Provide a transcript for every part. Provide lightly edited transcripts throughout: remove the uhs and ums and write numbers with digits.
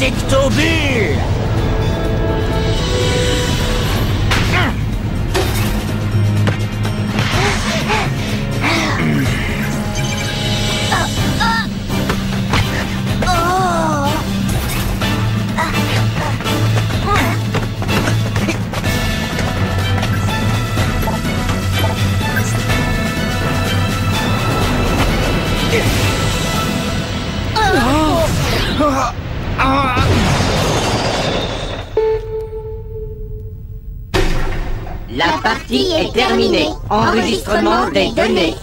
Protectobule. La partie est terminée. Enregistrement des données.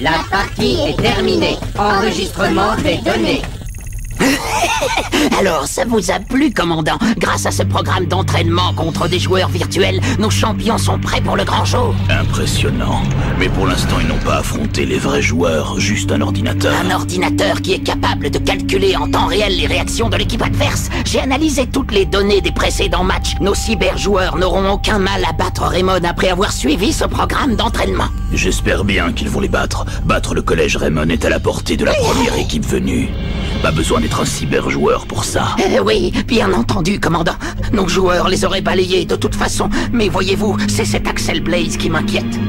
La partie est terminée. Enregistrement des données. Alors, ça vous a plu, commandant? Grâce à ce programme d'entraînement contre des joueurs virtuels, nos champions sont prêts pour le grand jour. Impressionnant. Mais pour l'instant, ils n'ont pas affronté les vrais joueurs, juste un ordinateur. Un ordinateur qui est capable de calculer en temps réel les réactions de l'équipe adverse. J'ai analysé toutes les données des précédents matchs. Nos cyberjoueurs n'auront aucun mal à battre Raymond après avoir suivi ce programme d'entraînement. J'espère bien qu'ils vont les battre. Battre le collège Raymond est à la portée de la première équipe venue. Pas besoin d'être un cyberjoueur pour ça. Oui, bien entendu, commandant. Nos joueurs les auraient balayés de toute façon. Mais voyez-vous, c'est cet Axel Blaze qui m'inquiète.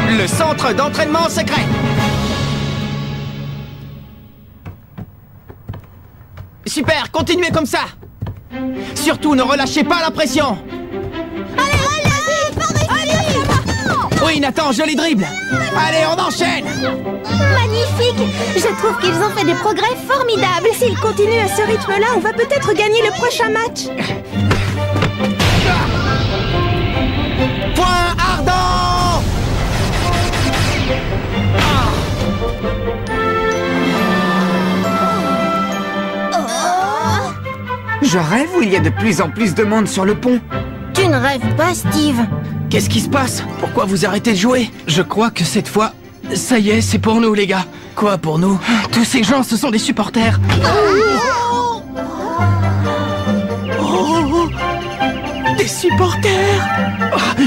Le centre d'entraînement secret. Super, continuez comme ça. Surtout, ne relâchez pas la pression. Oui, Nathan, joli dribble. Allez, on enchaîne. Magnifique! Je trouve qu'ils ont fait des progrès formidables. S'ils continuent à ce rythme-là, on va peut-être gagner le prochain match. Point ardent. Je rêve ou il y a de plus en plus de monde sur le pont? Tu ne rêves pas, Steve? Qu'est-ce qui se passe? Pourquoi vous arrêtez de jouer? Je crois que cette fois, ça y est, c'est pour nous, les gars. Quoi pour nous? Tous ces gens, ce sont des supporters. Des supporters?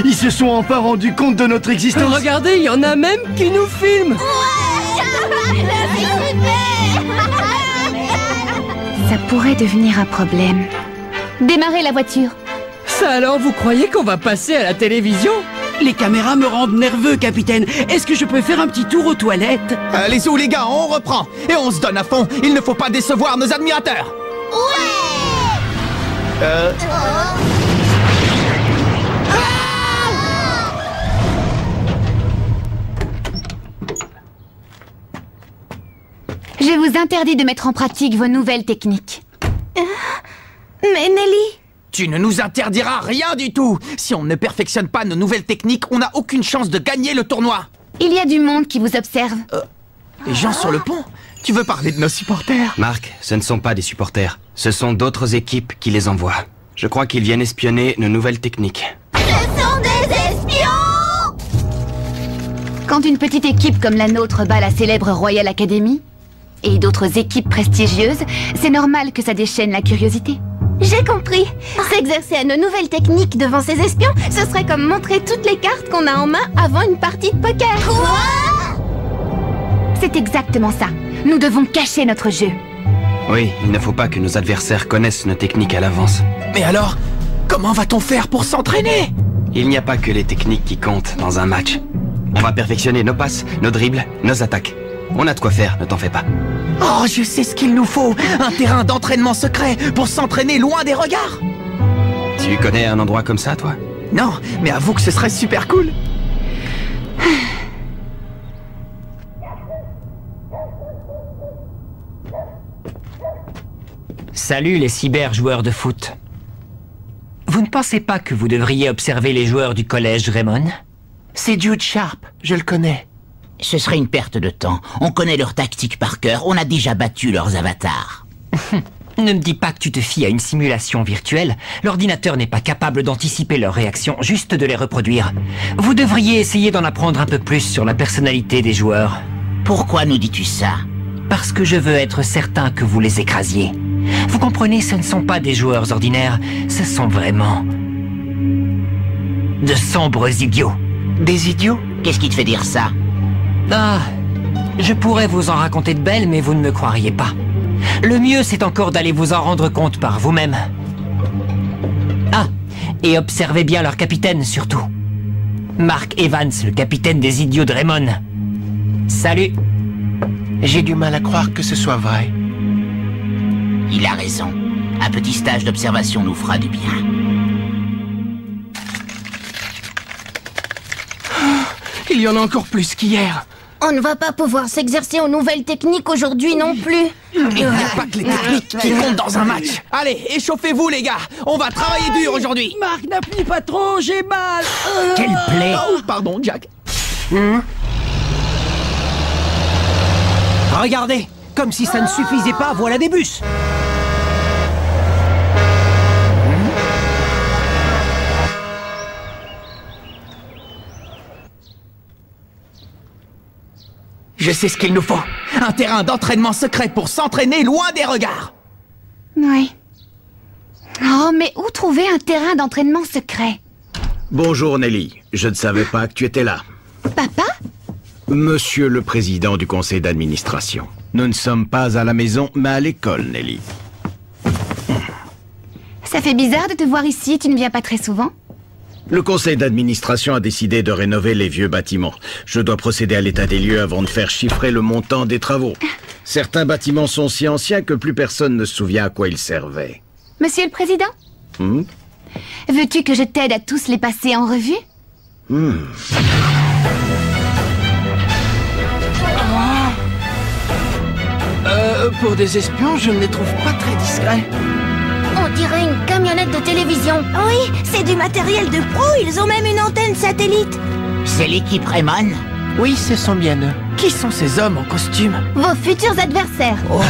Ils se sont enfin rendus compte de notre existence. Regardez, il y en a même qui nous filment. Ça pourrait devenir un problème. Démarrez la voiture. Ça alors, vous croyez qu'on va passer à la télévision? Les caméras me rendent nerveux, capitaine. Est-ce que je peux faire un petit tour aux toilettes? Allez-y les gars, on reprend. Et on se donne à fond. Il ne faut pas décevoir nos admirateurs. Je vous interdis de mettre en pratique vos nouvelles techniques. Mais Nelly... Tu ne nous interdiras rien du tout. Si on ne perfectionne pas nos nouvelles techniques, on n'a aucune chance de gagner le tournoi. Il y a du monde qui vous observe. Les gens sur le pont? Tu veux parler de nos supporters? Marc, ce ne sont pas des supporters. Ce sont d'autres équipes qui les envoient. Je crois qu'ils viennent espionner nos nouvelles techniques. Ce sont des espions! Quand une petite équipe comme la nôtre bat la célèbre Royal Academy, et d'autres équipes prestigieuses, c'est normal que ça déchaîne la curiosité. J'ai compris. S'exercer à nos nouvelles techniques devant ces espions, ce serait comme montrer toutes les cartes qu'on a en main avant une partie de poker. Quoi? C'est exactement ça. Nous devons cacher notre jeu. Oui, il ne faut pas que nos adversaires connaissent nos techniques à l'avance. Mais alors, comment va-t-on faire pour s'entraîner? Il n'y a pas que les techniques qui comptent dans un match. On va perfectionner nos passes, nos dribbles, nos attaques. On a de quoi faire, ne t'en fais pas. Oh, je sais ce qu'il nous faut. Un terrain d'entraînement secret pour s'entraîner loin des regards. Tu connais un endroit comme ça, toi? Non, mais avoue que ce serait super cool. Salut les cyber-joueurs de foot. Vous ne pensez pas que vous devriez observer les joueurs du collège Raymond? C'est Jude Sharp, je le connais. Ce serait une perte de temps. On connaît leurs tactiques par cœur. On a déjà battu leurs avatars. Ne me dis pas que tu te fies à une simulation virtuelle. L'ordinateur n'est pas capable d'anticiper leurs réactions, juste de les reproduire. Vous devriez essayer d'en apprendre un peu plus sur la personnalité des joueurs. Pourquoi nous dis-tu ça? Parce que je veux être certain que vous les écrasiez. Vous comprenez, ce ne sont pas des joueurs ordinaires, ce sont vraiment... de sombres idiots. Des idiots? Qu'est-ce qui te fait dire ça? Ah, Je pourrais vous en raconter de belles, mais vous ne me croiriez pas. Le mieux, c'est encore d'aller vous en rendre compte par vous-même. Ah, et observez bien leur capitaine, surtout. Mark Evans, le capitaine des idiots de Raymond. Salut. J'ai du mal à croire que ce soit vrai. Il a raison. Un petit stage d'observation nous fera du bien. Il y en a encore plus qu'hier. On ne va pas pouvoir s'exercer aux nouvelles techniques aujourd'hui non plus. Il n'y a pas que les techniques qui comptent dans un match. Allez, échauffez-vous les gars. On va travailler dur aujourd'hui. Marc, n'appuie pas trop, j'ai mal. Quelle plaie. Oh, pardon, Jack. Regardez, comme si ça ne suffisait pas, voilà des bus. Je sais ce qu'il nous faut. Un terrain d'entraînement secret pour s'entraîner loin des regards. Oui. Oh, mais où trouver un terrain d'entraînement secret? Bonjour Nelly, je ne savais pas que tu étais là. Papa? Monsieur le président du conseil d'administration. Nous ne sommes pas à la maison, mais à l'école, Nelly. Ça fait bizarre de te voir ici, tu ne viens pas très souvent. Le conseil d'administration a décidé de rénover les vieux bâtiments. Je dois procéder à l'état des lieux avant de faire chiffrer le montant des travaux. Certains bâtiments sont si anciens que plus personne ne se souvient à quoi ils servaient. Monsieur le président? Veux-tu que je t'aide à tous les passer en revue? Pour des espions, je ne les trouve pas très discrets. On dirait une camionnette de télévision. Oui, c'est du matériel de pro, ils ont même une antenne satellite. C'est l'équipe Raymond? Oui, ce sont bien eux. Qui sont ces hommes en costume? Vos futurs adversaires. Oh,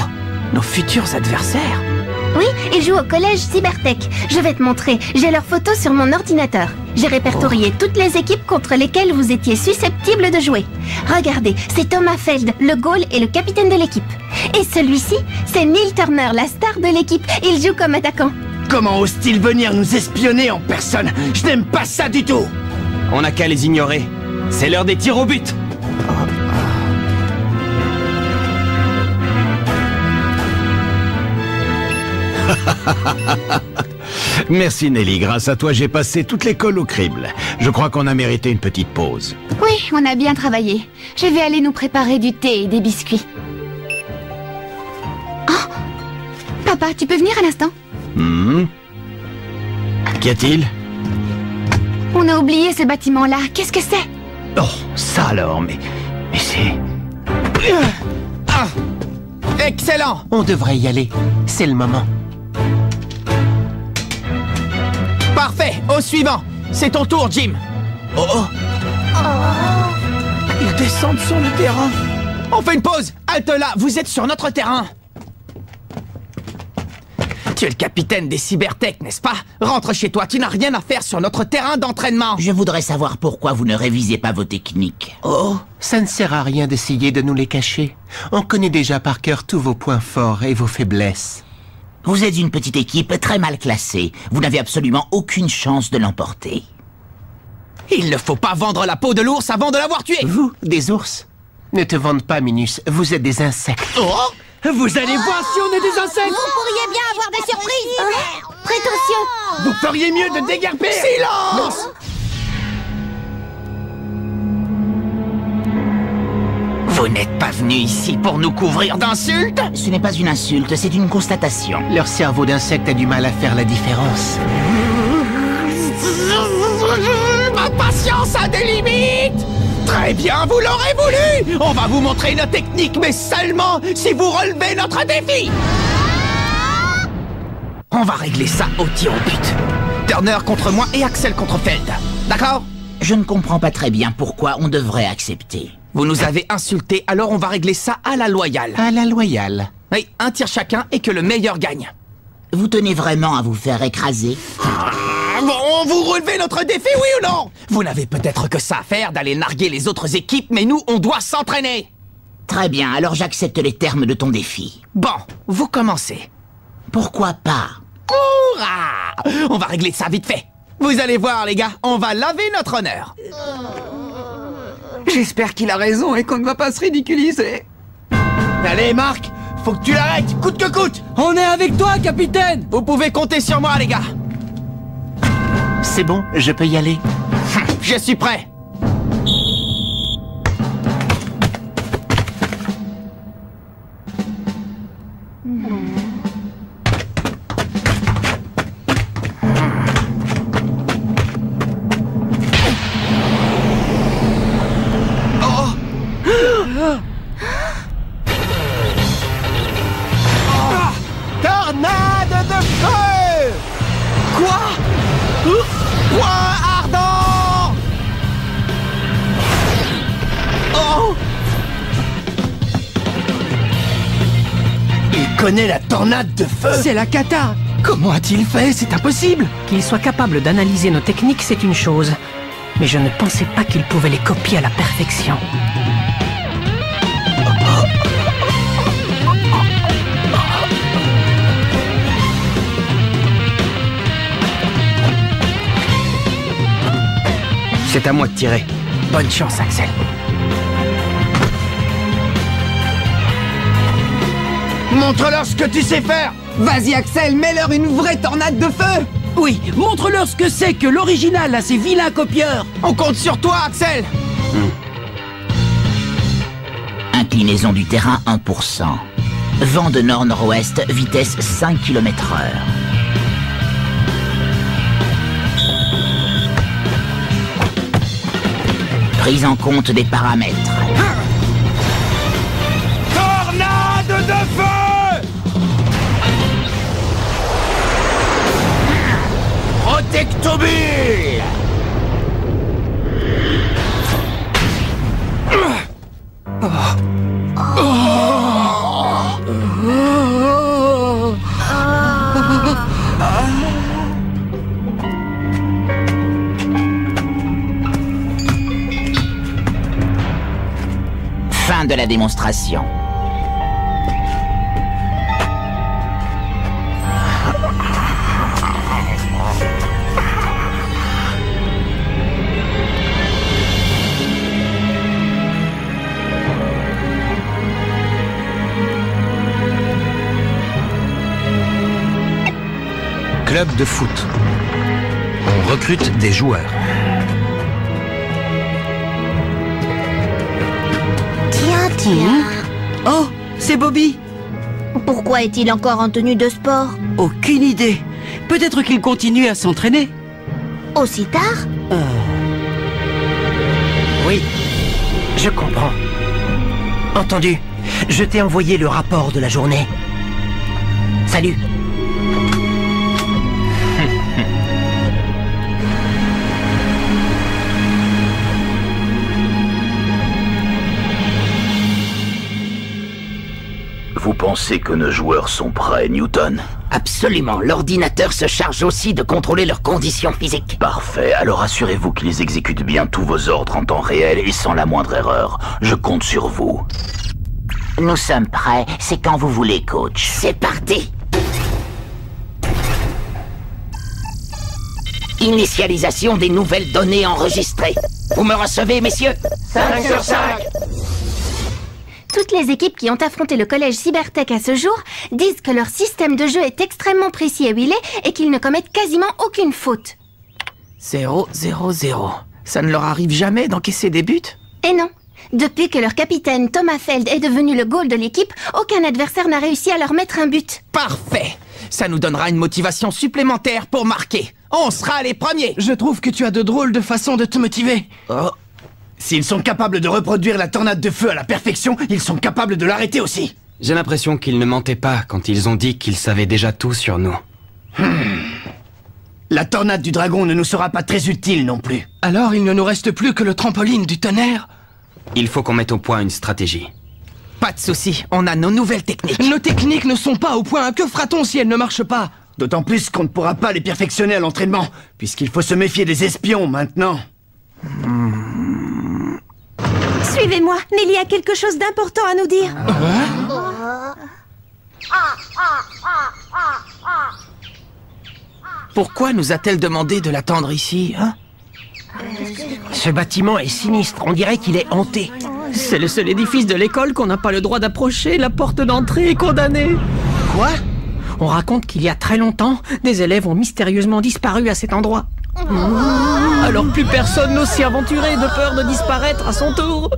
nos futurs adversaires? Oui, ils jouent au collège Cybertech. Je vais te montrer, j'ai leurs photos sur mon ordinateur. J'ai répertorié toutes les équipes contre lesquelles vous étiez susceptibles de jouer. Regardez, c'est Thomas Feld, le goal et le capitaine de l'équipe. Et celui-ci, c'est Neil Turner, la star de l'équipe. Il joue comme attaquant. Comment ose-t-il venir nous espionner en personne? Je n'aime pas ça du tout. On n'a qu'à les ignorer. C'est l'heure des tirs au but. Merci Nelly, grâce à toi j'ai passé toute l'école au crible. Je crois qu'on a mérité une petite pause. Oui, on a bien travaillé. Je vais aller nous préparer du thé et des biscuits. Oh! Papa, tu peux venir un instant? Qu'y a-t-il? On a oublié ce bâtiment-là. Qu'est-ce que c'est? Oh, ça alors, mais c'est... Ah! Excellent! On devrait y aller. C'est le moment. Parfait! Au suivant! C'est ton tour, Jim! Ils descendent sur le terrain! On fait une pause! Halte là! Vous êtes sur notre terrain! Tu es le capitaine des Cybertech, n'est-ce pas? Rentre chez toi, tu n'as rien à faire sur notre terrain d'entraînement! Je voudrais savoir pourquoi vous ne révisez pas vos techniques. Oh, ça ne sert à rien d'essayer de nous les cacher. On connaît déjà par cœur tous vos points forts et vos faiblesses. Vous êtes une petite équipe très mal classée. Vous n'avez absolument aucune chance de l'emporter. Il ne faut pas vendre la peau de l'ours avant de l'avoir tué! Vous, des ours? Ne te vende pas, Minus, vous êtes des insectes. Oh! Vous allez voir si on est des insectes. Vous pourriez bien avoir des surprises. Prétentieux. Vous feriez mieux de déguerpir. Silence! Vous n'êtes pas venu ici pour nous couvrir d'insultes? Ce n'est pas une insulte, c'est une constatation. Leur cerveau d'insecte a du mal à faire la différence. Ma patience a des limites! Très bien, vous l'aurez voulu! On va vous montrer nos techniques, mais seulement si vous relevez notre défi! On va régler ça au tir au but. Turner contre moi et Axel contre Feld. D'accord? Je ne comprends pas très bien pourquoi on devrait accepter. Vous nous avez insultés, alors on va régler ça à la loyale. À la loyale. Oui, un tir chacun et que le meilleur gagne. Vous tenez vraiment à vous faire écraser? Bon, vous relevez notre défi, oui ou non? Vous n'avez peut-être que ça à faire d'aller narguer les autres équipes, mais nous, on doit s'entraîner. Très bien, alors j'accepte les termes de ton défi. Bon, vous commencez. Pourquoi pas? Hourra! On va régler ça vite fait. Vous allez voir, les gars, on va laver notre honneur. J'espère qu'il a raison et qu'on ne va pas se ridiculiser. Allez, Marc, faut que tu l'arrêtes, coûte que coûte. On est avec toi, capitaine. Vous pouvez compter sur moi, les gars. C'est bon, je peux y aller. Je suis prêt. Tornade de feu! Quoi? Point ardent! Oh! Il connaît la tornade de feu! C'est la cata. Comment a-t-il fait? C'est impossible! Qu'il soit capable d'analyser nos techniques, c'est une chose. Mais je ne pensais pas qu'il pouvait les copier à la perfection. C'est à moi de tirer. Bonne chance, Axel. Montre-leur ce que tu sais faire! Vas-y Axel, mets-leur une vraie tornade de feu. Oui, montre-leur ce que c'est que l'original à ces vilains copieurs. On compte sur toi, Axel! Inclinaison du terrain 1%. Vent de nord-nord-ouest, vitesse 5 km/h. Prise en compte des paramètres. Tornade de feu! Protectobule! Fin de la démonstration. Club de foot. On recrute des joueurs. Tiens. Oh, c'est Bobby. Pourquoi est-il encore en tenue de sport? Aucune idée. Peut-être qu'il continue à s'entraîner. Aussi tard? Oui, je comprends. Entendu. Je t'ai envoyé le rapport de la journée. Salut. Vous pensez que nos joueurs sont prêts, Newton? Absolument, l'ordinateur se charge aussi de contrôler leurs conditions physiques. Parfait, alors assurez-vous qu'ils exécutent bien tous vos ordres en temps réel et sans la moindre erreur. Je compte sur vous. Nous sommes prêts, c'est quand vous voulez, coach. C'est parti! Initialisation des nouvelles données enregistrées. Vous me recevez, messieurs? 5 sur 5. Toutes les équipes qui ont affronté le collège Cybertech à ce jour disent que leur système de jeu est extrêmement précis et huilé et qu'ils ne commettent quasiment aucune faute. 0, 0, 0. Ça ne leur arrive jamais d'encaisser des buts? Et non. Depuis que leur capitaine Thomas Feld est devenu le goal de l'équipe, aucun adversaire n'a réussi à leur mettre un but. Parfait! Ça nous donnera une motivation supplémentaire pour marquer. On sera les premiers! Je trouve que tu as de drôles de façons de te motiver. Oh. S'ils sont capables de reproduire la tornade de feu à la perfection, ils sont capables de l'arrêter aussi. J'ai l'impression qu'ils ne mentaient pas quand ils ont dit qu'ils savaient déjà tout sur nous. La tornade du dragon ne nous sera pas très utile non plus. Alors il ne nous reste plus que le trampoline du tonnerre. Il faut qu'on mette au point une stratégie. Pas de souci, on a nos nouvelles techniques. Nos techniques ne sont pas au point. Que fera-t-on si elles ne marchent pas? D'autant plus qu'on ne pourra pas les perfectionner à l'entraînement, puisqu'il faut se méfier des espions maintenant. Suivez-moi, Nelly a quelque chose d'important à nous dire. Pourquoi nous a-t-elle demandé de l'attendre ici, hein? Ce bâtiment est sinistre, on dirait qu'il est hanté. C'est le seul édifice de l'école qu'on n'a pas le droit d'approcher. La porte d'entrée est condamnée. Quoi? On raconte qu'il y a très longtemps, des élèves ont mystérieusement disparu à cet endroit. Alors plus personne n'ose s'y aventurer de peur de disparaître à son tour.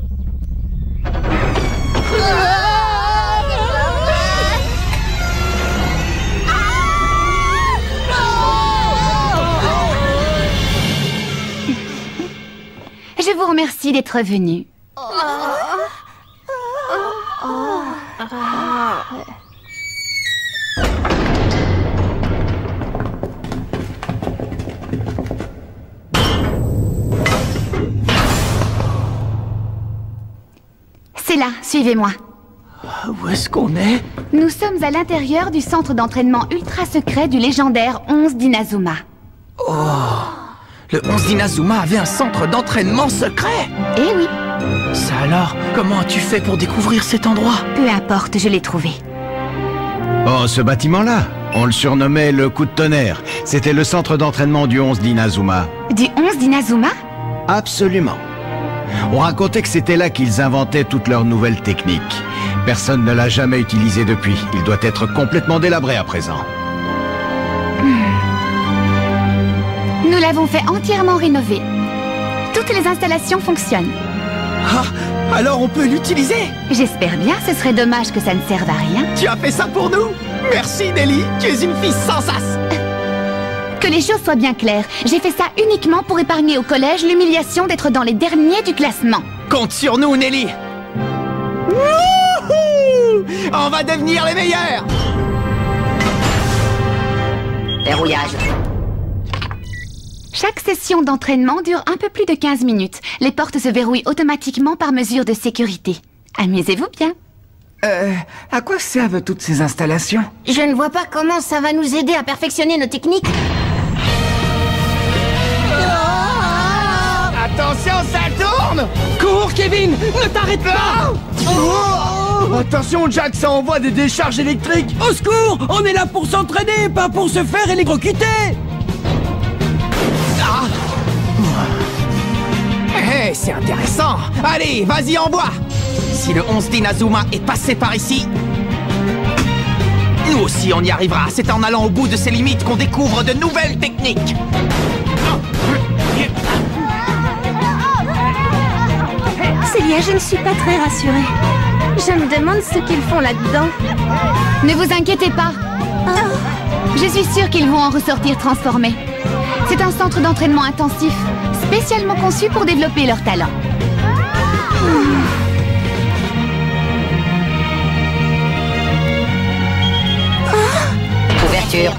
Je vous remercie d'être venu. C'est là, suivez-moi. Où est-ce qu'on est? Nous sommes à l'intérieur du centre d'entraînement ultra secret du légendaire 11 d'Inazuma. Oh! Le 11 d'Inazuma avait un centre d'entraînement secret? Eh oui. Ça alors, comment as-tu fait pour découvrir cet endroit? Peu importe, je l'ai trouvé. Oh, ce bâtiment-là, on le surnommait le coup de tonnerre. C'était le centre d'entraînement du 11 d'Inazuma. Du 11 d'Inazuma? Absolument. On racontait que c'était là qu'ils inventaient toutes leurs nouvelles techniques. Personne ne l'a jamais utilisé depuis. Il doit être complètement délabré à présent. Nous l'avons fait entièrement rénover. Toutes les installations fonctionnent. Ah, alors on peut l'utiliser? J'espère bien, ce serait dommage que ça ne serve à rien. Tu as fait ça pour nous? Merci Nelly, tu es une fille sans sas. Que les choses soient bien claires, j'ai fait ça uniquement pour épargner au collège l'humiliation d'être dans les derniers du classement. Compte sur nous Nelly. Wouhou! On va devenir les meilleurs. Verrouillage. Chaque session d'entraînement dure un peu plus de 15 minutes. Les portes se verrouillent automatiquement par mesure de sécurité. Amusez-vous bien. À quoi servent toutes ces installations? Je ne vois pas comment ça va nous aider à perfectionner nos techniques. Attention, ça tourne! Cours, Kevin! Ne t'arrête pas! Attention, Jack, ça envoie des décharges électriques! Au secours! On est là pour s'entraîner, pas pour se faire électrocuter! Hey, c'est intéressant! Allez, vas-y, envoie! Si le 11 d'Inazuma est passé par ici, nous aussi on y arrivera. C'est en allant au bout de ses limites qu'on découvre de nouvelles techniques. Célia, je ne suis pas très rassurée. Je me demande ce qu'ils font là-dedans. Ne vous inquiétez pas. Je suis sûre qu'ils vont en ressortir transformés. C'est un centre d'entraînement intensif, spécialement conçu pour développer leurs talents. Ouverture.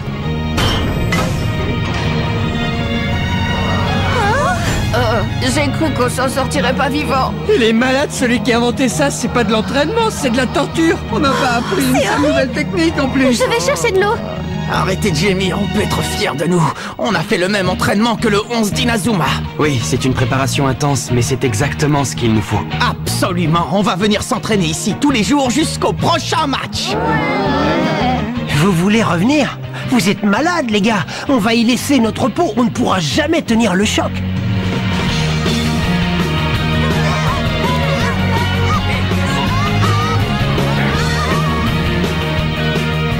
J'ai cru qu'on s'en sortirait pas vivant. Il est malade, celui qui a inventé ça. C'est pas de l'entraînement, c'est de la torture. On n'a pas appris une nouvelle technique en plus. Je vais chercher de l'eau. Arrêtez de gémir, on peut être fiers de nous. On a fait le même entraînement que le 11 d'Inazuma. Oui, c'est une préparation intense, mais c'est exactement ce qu'il nous faut. Absolument, on va venir s'entraîner ici tous les jours jusqu'au prochain match. Vous voulez revenir? Vous êtes malades, les gars. On va y laisser notre peau, on ne pourra jamais tenir le choc.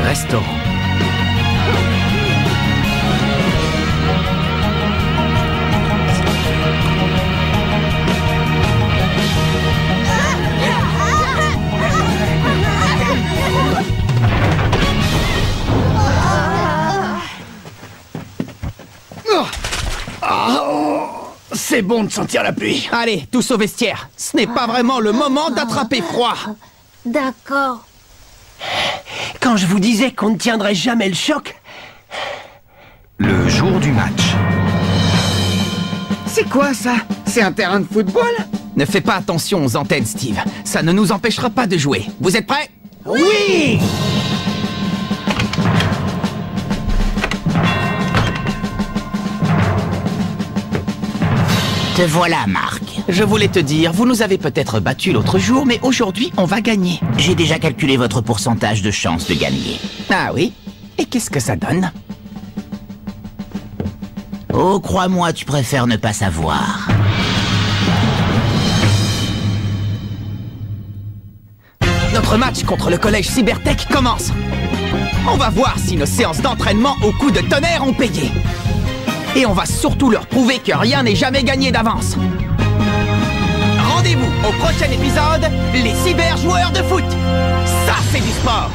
Restaurant. C'est bon de sentir la pluie. Allez, tous au vestiaire. Ce n'est pas vraiment le moment d'attraper froid. D'accord. Quand je vous disais qu'on ne tiendrait jamais le choc... Le jour du match. C'est quoi ça? C'est un terrain de football? Ne fais pas attention aux antennes, Steve. Ça ne nous empêchera pas de jouer. Vous êtes prêts? Oui! Te voilà, Marc. Je voulais te dire, vous nous avez peut-être battus l'autre jour, mais aujourd'hui, on va gagner. J'ai déjà calculé votre pourcentage de chance de gagner. Ah oui? Et qu'est-ce que ça donne? Oh, crois-moi, tu préfères ne pas savoir. Notre match contre le collège Cybertech commence. On va voir si nos séances d'entraînement au coup de tonnerre ont payé. Et on va surtout leur prouver que rien n'est jamais gagné d'avance. Rendez-vous au prochain épisode, les cyberjoueurs de foot. Ça, c'est du sport.